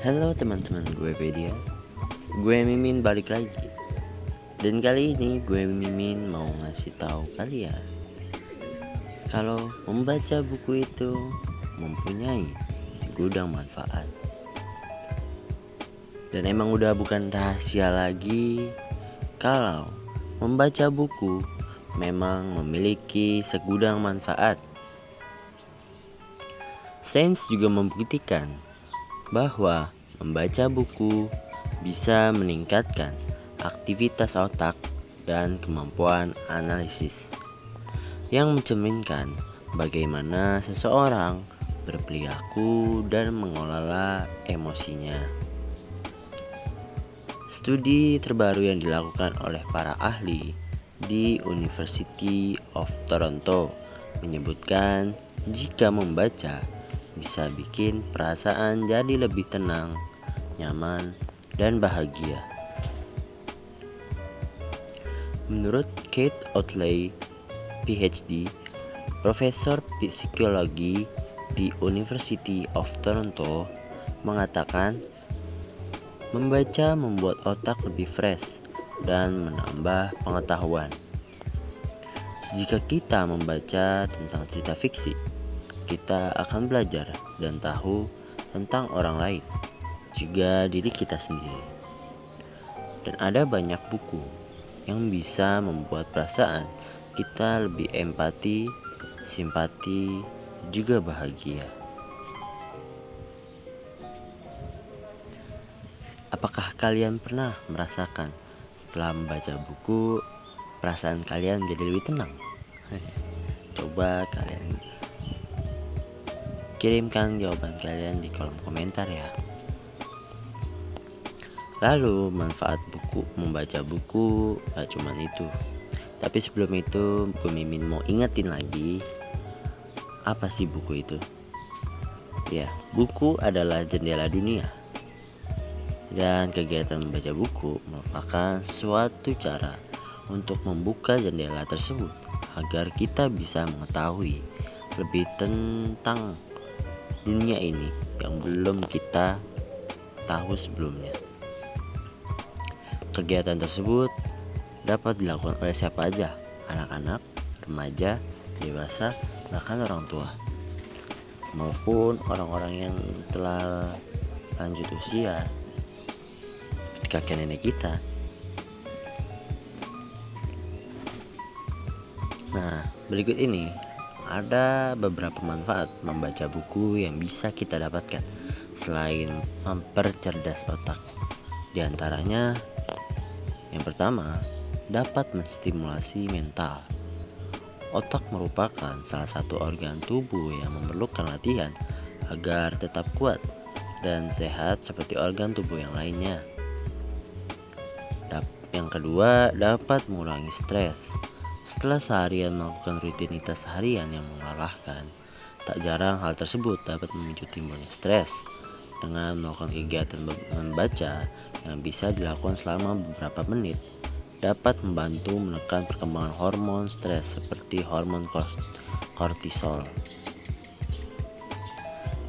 Halo teman-teman gue Pedia. Gue Mimin balik lagi. Dan kali ini gue Mimin mau ngasih tahu kalian kalau membaca buku itu mempunyai segudang manfaat. Dan emang udah bukan rahasia lagi kalau membaca buku memang memiliki segudang manfaat. Sains juga membuktikan bahwa membaca buku bisa meningkatkan aktivitas otak dan kemampuan analisis, yang mencerminkan bagaimana seseorang berperilaku dan mengelola emosinya. Studi terbaru yang dilakukan oleh para ahli di University of Toronto menyebutkan jika membaca bisa bikin perasaan jadi lebih tenang, nyaman, dan bahagia. Menurut Kate Oatley, PhD, Profesor Psikologi di University of Toronto, mengatakan membaca membuat otak lebih fresh dan menambah pengetahuan. Jika kita membaca tentang cerita fiksi, kita akan belajar dan tahu tentang orang lain, juga diri kita sendiri. Dan ada banyak buku yang bisa membuat perasaan kita lebih empati, simpati, juga bahagia. Apakah kalian pernah merasakan setelah membaca buku perasaan kalian menjadi lebih tenang? Coba kalian kirimkan jawaban kalian di kolom komentar ya. Lalu manfaat membaca buku gak cuman itu. Tapi sebelum itu gue Mimin mau ingetin lagi, apa sih buku itu? Ya, buku adalah jendela dunia. Dan kegiatan membaca buku merupakan suatu cara untuk membuka jendela tersebut agar kita bisa mengetahui lebih tentang dunia ini yang belum kita tahu sebelumnya. Kegiatan tersebut dapat dilakukan oleh siapa aja, anak-anak, remaja, dewasa, bahkan orang tua, maupun orang-orang yang telah lanjut usia, kakek nenek kita. Nah, berikut ini ada beberapa manfaat membaca buku yang bisa kita dapatkan selain mempercerdas otak. Di antaranya, yang pertama, dapat menstimulasi mental. Otak merupakan salah satu organ tubuh yang memerlukan latihan agar tetap kuat dan sehat seperti organ tubuh yang lainnya. Yang kedua, dapat mengurangi stres. Setelah seharian melakukan rutinitas harian yang melelahkan, tak jarang hal tersebut dapat memicu timbulnya stres. Dengan melakukan kegiatan membaca yang bisa dilakukan selama beberapa menit, dapat membantu menekan perkembangan hormon stres seperti hormon kortisol.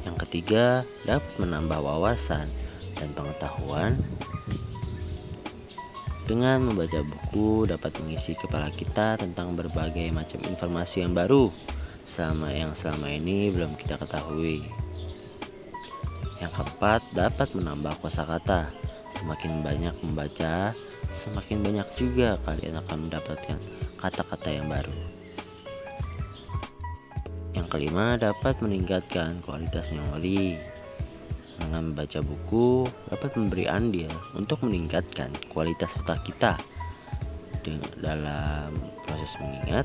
Yang ketiga, dapat menambah wawasan dan pengetahuan. Dengan membaca buku dapat mengisi kepala kita tentang berbagai macam informasi yang baru selama ini belum kita ketahui. Yang keempat, dapat menambah kosakata. Semakin banyak membaca, semakin banyak juga kalian akan mendapatkan kata-kata yang baru. Yang kelima, dapat meningkatkan kualitas memori. Dengan membaca buku dapat memberi andil untuk meningkatkan kualitas otak kita dalam proses mengingat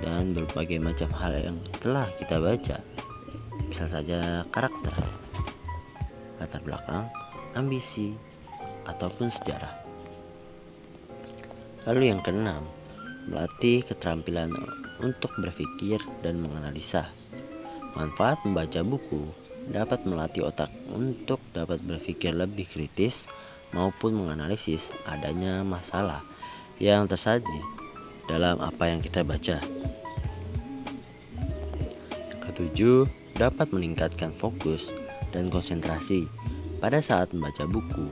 dan berbagai macam hal yang telah kita baca. Misal saja karakter, latar belakang, ambisi, ataupun sejarah. Lalu yang keenam, melatih keterampilan untuk berpikir dan menganalisa. Manfaat membaca buku dapat melatih otak untuk dapat berpikir lebih kritis maupun menganalisis adanya masalah yang tersaji dalam apa yang kita baca. Ketujuh, dapat meningkatkan fokus dan konsentrasi pada saat membaca buku,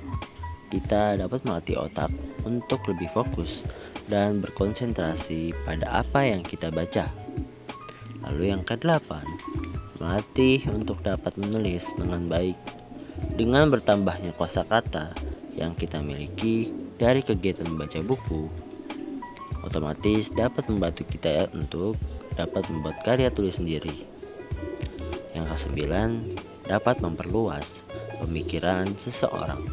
kita dapat melatih otak untuk lebih fokus dan berkonsentrasi pada apa yang kita baca. Lalu yang kedelapan, melatih untuk dapat menulis dengan baik. Dengan bertambahnya kosakata yang kita miliki dari kegiatan membaca buku, otomatis dapat membantu kita untuk dapat membuat karya tulis sendiri. Yang kesembilan, dapat memperluas pemikiran seseorang.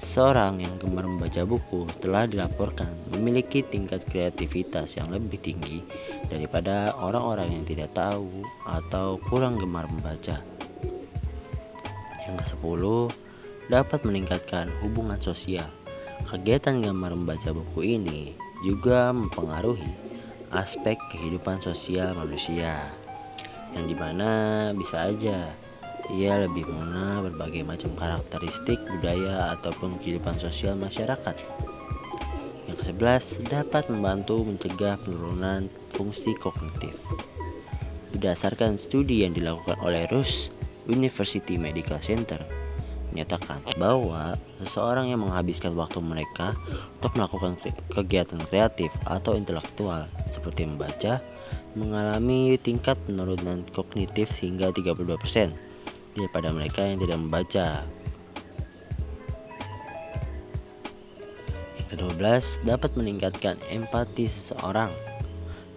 Seorang yang gemar membaca buku telah dilaporkan memiliki tingkat kreativitas yang lebih tinggi daripada orang-orang yang tidak tahu atau kurang gemar membaca. Yang ke-10, dapat meningkatkan hubungan sosial. Kegiatan gemar membaca buku ini juga mempengaruhi aspek kehidupan sosial manusia, yang dimana bisa aja ia lebih mengenal berbagai macam karakteristik budaya ataupun kehidupan sosial masyarakat. Yang ke-11, dapat membantu mencegah penurunan fungsi kognitif. Berdasarkan studi yang dilakukan oleh Rush University Medical Center, menyatakan bahwa seseorang yang menghabiskan waktu mereka untuk melakukan kegiatan kreatif atau intelektual seperti membaca mengalami tingkat penurunan kognitif hingga 32% daripada mereka yang tidak membaca. Yang ke-12, dapat meningkatkan empati seseorang.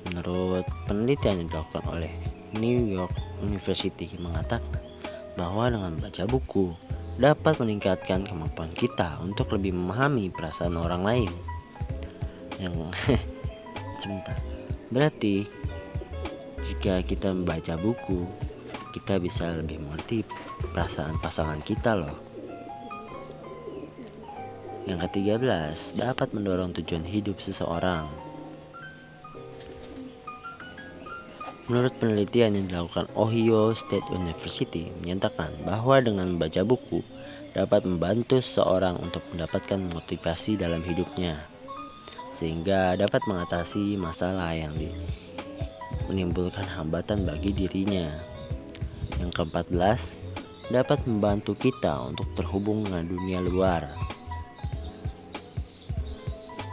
Menurut penelitian yang dilakukan oleh New York University mengatakan bahwa dengan membaca buku dapat meningkatkan kemampuan kita untuk lebih memahami perasaan orang lain. Yang sebentar. Berarti jika kita membaca buku, kita bisa lebih mengerti perasaan pasangan kita loh. Yang ke-13, dapat mendorong tujuan hidup seseorang. Menurut penelitian yang dilakukan Ohio State University menyatakan bahwa dengan membaca buku dapat membantu seseorang untuk mendapatkan motivasi dalam hidupnya, sehingga dapat mengatasi masalah yang menimbulkan hambatan bagi dirinya. Yang ke-14, dapat membantu kita untuk terhubung dengan dunia luar.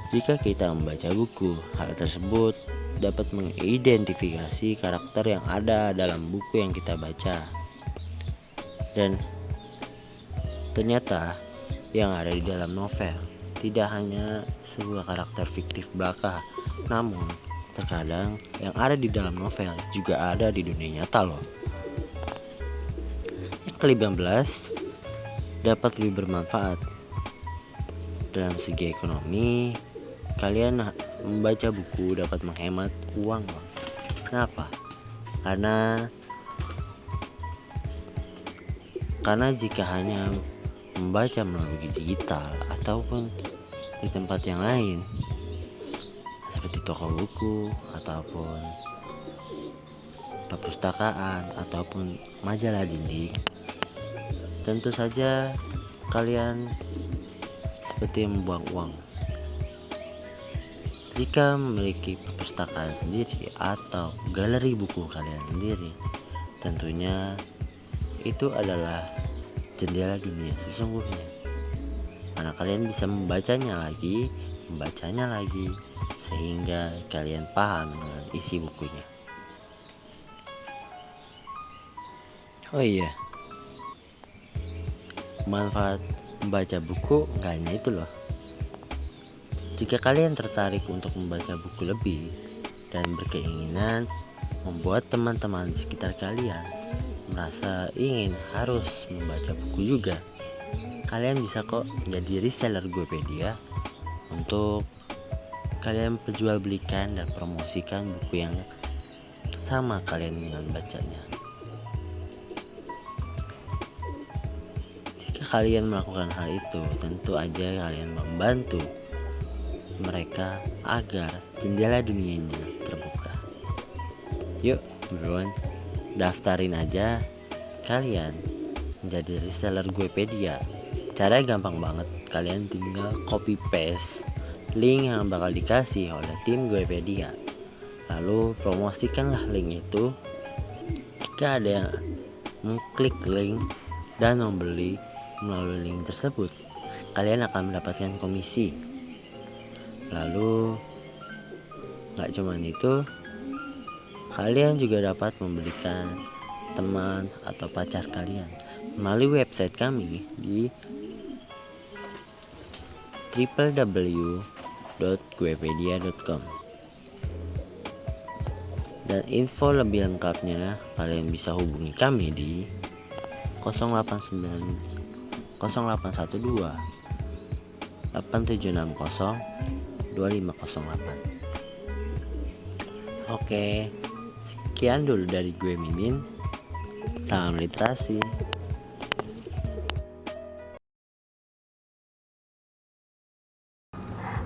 Jika kita membaca buku, hal tersebut dapat mengidentifikasi karakter yang ada dalam buku yang kita baca. Dan ternyata yang ada di dalam novel tidak hanya sebuah karakter fiktif belaka, namun terkadang yang ada di dalam novel juga ada di dunia nyata loh. Yang ke-15, dapat lebih bermanfaat. Dalam segi ekonomi, kalian membaca buku dapat menghemat uang loh. Kenapa? Karena jika hanya membaca melalui digital ataupun di tempat yang lain seperti toko buku ataupun perpustakaan ataupun majalah dinding, tentu saja kalian seperti membuang uang. Jika memiliki perpustakaan sendiri atau galeri buku kalian sendiri, tentunya itu adalah jendela dunia sesungguhnya, karena kalian bisa membacanya lagi sehingga kalian paham dengan isi bukunya. Oh iya, manfaat membaca buku gak hanya itu loh. Jika kalian tertarik untuk membaca buku lebih dan berkeinginan membuat teman-teman di sekitar kalian merasa ingin harus membaca buku juga, kalian bisa kok menjadi reseller Gopedia untuk kalian perjualbelikan dan promosikan buku yang sama kalian dengan bacanya. Jika kalian melakukan hal itu, tentu aja kalian membantu mereka agar jendela dunianya terbuka. Yuk buruan daftarin aja kalian menjadi reseller Gopedia. Caranya gampang banget, kalian tinggal copy paste link yang bakal dikasih oleh tim Gopedia, lalu promosikanlah link itu. Jika ada yang mengklik link dan membeli, melalui link tersebut, kalian akan mendapatkan komisi. Lalu, gak cuman itu, kalian juga dapat memberikan teman atau pacar kalian melalui website kami di www.guepedia.com. Dan info lebih lengkapnya kalian bisa hubungi kami di 0812 8760 2508. Oke, sekian dulu dari gue Mimin. Salam literasi.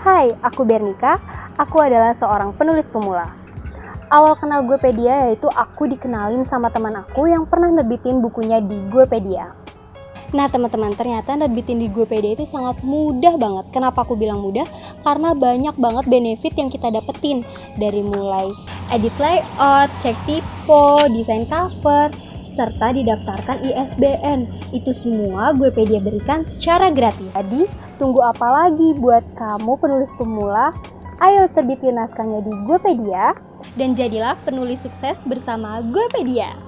Hai, aku Bernika. Aku adalah seorang penulis pemula. Awal kenal Guepedia yaitu aku dikenalin sama teman aku yang pernah nerbitin bukunya di Guepedia. Nah teman-teman, ternyata nerbitin di Guepedia itu sangat mudah banget. Kenapa aku bilang mudah? Karena banyak banget benefit yang kita dapetin. Dari mulai edit layout, cek typo, desain cover, serta didaftarkan ISBN. Itu semua Guepedia berikan secara gratis. Jadi, tunggu apa lagi buat kamu penulis pemula? Ayo terbitin naskahnya di Guepedia dan jadilah penulis sukses bersama Guepedia.